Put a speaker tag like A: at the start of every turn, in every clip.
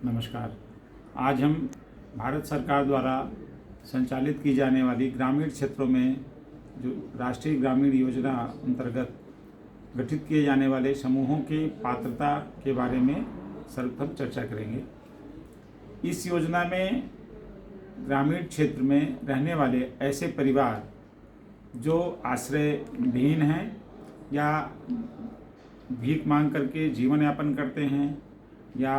A: नमस्कार। आज हम भारत सरकार द्वारा संचालित की जाने वाली ग्रामीण क्षेत्रों में जो राष्ट्रीय ग्रामीण योजना अंतर्गत गठित किए जाने वाले समूहों की पात्रता के बारे में सर्वप्रथम चर्चा करेंगे। इस योजना में ग्रामीण क्षेत्र में रहने वाले ऐसे परिवार जो आश्रय विहीन हैं या भीख मांग करके जीवन यापन करते हैं या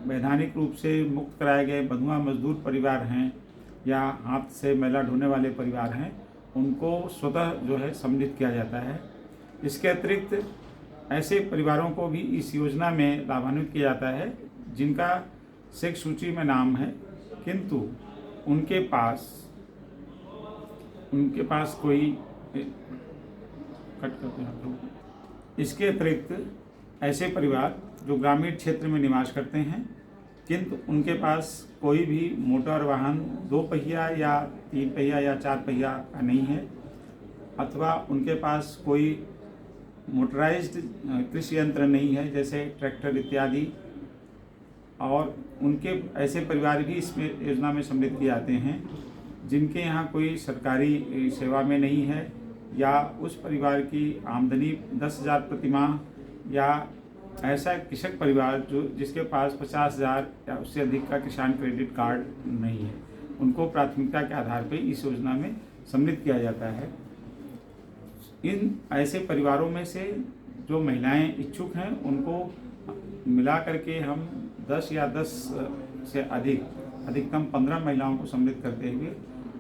A: वैधानिक रूप से मुक्त कराए गए बंधुआ मजदूर परिवार हैं या हाथ से मैला ढोने वाले परिवार हैं, उनको स्वतः जो है सम्मिलित किया जाता है। इसके अतिरिक्त ऐसे परिवारों को भी इस योजना में लाभान्वित किया जाता है जिनका शेख सूची में नाम है, किंतु उनके पास कोई कट करते हैं। इसके अतिरिक्त ऐसे परिवार जो ग्रामीण क्षेत्र में निवास करते हैं किंतु उनके पास कोई भी मोटर वाहन 2 पहिया या 3 पहिया या 4 पहिया का नहीं है, अथवा उनके पास कोई मोटराइज्ड कृषि यंत्र नहीं है जैसे ट्रैक्टर इत्यादि, और उनके ऐसे परिवार भी इसमें योजना में सम्मिलित किए जाते हैं जिनके यहाँ कोई सरकारी सेवा में नहीं है या उस परिवार की आमदनी 10,000 प्रति माह, या ऐसा कृषक परिवार जिसके पास 50,000 या उससे अधिक का किसान क्रेडिट कार्ड नहीं है, उनको प्राथमिकता के आधार पर इस योजना में सम्मिलित किया जाता है। इन ऐसे परिवारों में से जो महिलाएं इच्छुक हैं उनको मिला करके हम 10 या 10 से अधिकतम 15 महिलाओं को सम्मिलित करते हुए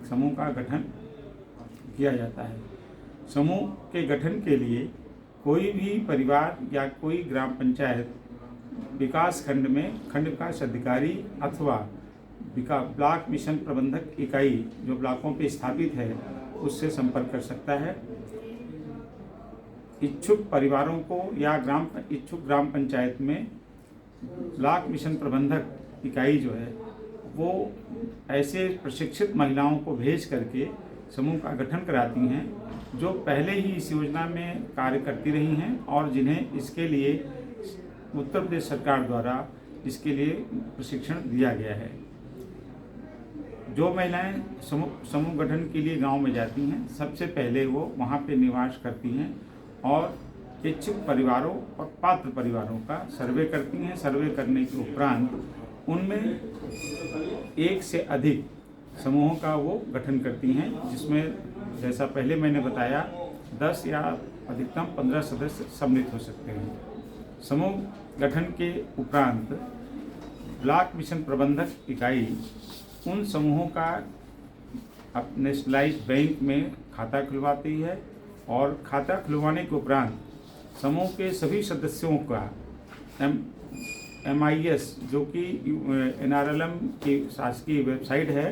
A: समूह का गठन किया जाता है। समूह के गठन के लिए कोई भी परिवार या कोई ग्राम पंचायत विकास खंड में खंड विकास अधिकारी अथवा ब्लॉक मिशन प्रबंधक इकाई जो ब्लॉकों पे स्थापित है उससे संपर्क कर सकता है। इच्छुक परिवारों को या इच्छुक ग्राम पंचायत में ब्लॉक मिशन प्रबंधक इकाई जो है वो ऐसे प्रशिक्षित महिलाओं को भेज करके समूह का गठन कराती हैं जो पहले ही इस योजना में कार्य करती रही हैं और जिन्हें इसके लिए उत्तर प्रदेश सरकार द्वारा इसके लिए प्रशिक्षण दिया गया है। जो महिलाएं समूह गठन के लिए गांव में जाती हैं, सबसे पहले वो वहां पे निवास करती हैं और इच्छुक परिवारों और पात्र परिवारों का सर्वे करती हैं। सर्वे करने के उपरांत उनमें एक से अधिक समूहों का वो गठन करती हैं, जिसमें जैसा पहले मैंने बताया 10 या अधिकतम 15 सदस्य सम्मिलित हो सकते हैं। समूह गठन के उपरांत ब्लॉक मिशन प्रबंधक इकाई उन समूहों का अपने नेशनलाइज्ड बैंक में खाता खुलवाती है और खाता खुलवाने के उपरांत समूह के सभी सदस्यों का MIS जो कि NRLM की शासकीय वेबसाइट है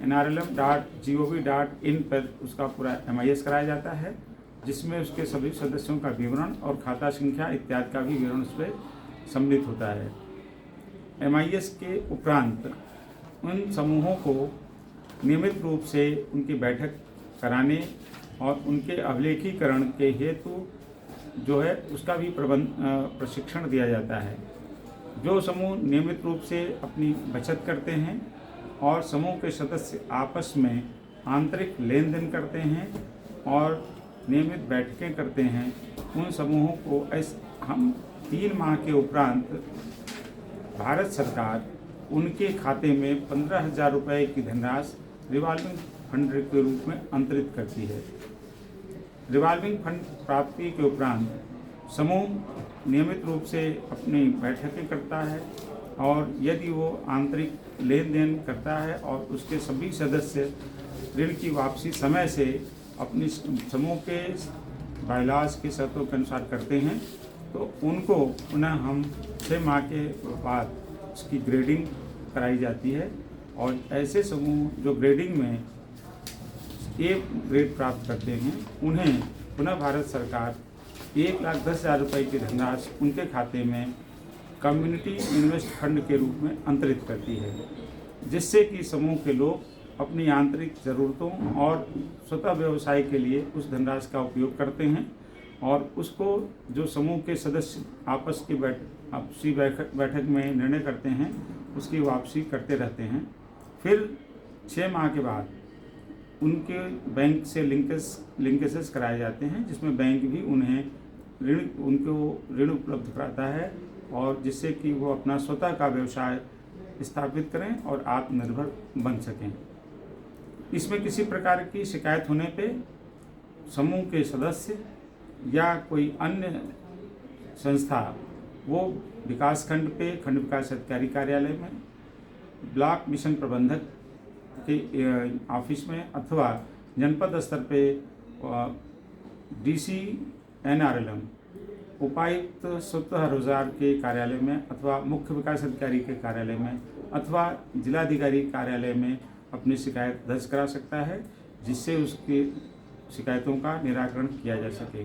A: nrlm.gov.in पर उसका पूरा MIS कराया जाता है, जिसमें उसके सभी सदस्यों का विवरण और खाता संख्या इत्यादि का भी विवरण उस पर सम्मिलित होता है। MIS के उपरांत उन समूहों को नियमित रूप से उनकी बैठक कराने और उनके अभिलेखीकरण के हेतु जो है उसका भी प्रशिक्षण दिया जाता है। जो समूह नियमित रूप से अपनी बचत करते हैं और समूह के सदस्य आपस में आंतरिक लेन देन करते हैं और नियमित बैठकें करते हैं, उन समूहों को हम 3 माह के उपरांत भारत सरकार उनके खाते में 15,000 रुपये की धनराशि रिवॉल्विंग फंड के रूप में अंतरित करती है। रिवॉल्विंग फंड प्राप्ति के उपरांत समूह नियमित रूप से अपनी बैठकें करता है और यदि वो आंतरिक लेन देन करता है और उसके सभी सदस्य ऋण की वापसी समय से अपनी समूह के बायलॉज की शर्तों के अनुसार करते हैं, तो उनको पुनः हम 6 माह के बाद उसकी ग्रेडिंग कराई जाती है। और ऐसे समूह जो ग्रेडिंग में A ग्रेड प्राप्त करते हैं उन्हें पुनः भारत सरकार 1,10,000 रुपये की धनराशि उनके खाते में कम्युनिटी इन्वेस्ट फंड के रूप में अंतरित करती है, जिससे कि समूह के लोग अपनी आंतरिक ज़रूरतों और स्वतः व्यवसाय के लिए उस धनराशि का उपयोग करते हैं और उसको जो समूह के सदस्य आपसी बैठक में निर्णय करते हैं उसकी वापसी करते रहते हैं। फिर 6 माह के बाद उनके बैंक से लिंकेजेस कराए जाते हैं, जिसमें बैंक भी उनको ऋण उपलब्ध कराता है, और जिससे कि वो अपना स्वतः का व्यवसाय स्थापित करें और आत्मनिर्भर बन सकें। इसमें किसी प्रकार की शिकायत होने पे समूह के सदस्य या कोई अन्य संस्था वो विकासखंड पे खंड विकास अधिकारी कार्यालय में, ब्लॉक मिशन प्रबंधक के ऑफिस में, अथवा जनपद स्तर पे DC NRLM उपायुक्त स्वतः रोजगार के कार्यालय में, अथवा मुख्य विकास अधिकारी के कार्यालय में, अथवा जिलाधिकारी कार्यालय में अपनी शिकायत दर्ज करा सकता है, जिससे उसकी शिकायतों का निराकरण किया जा सके।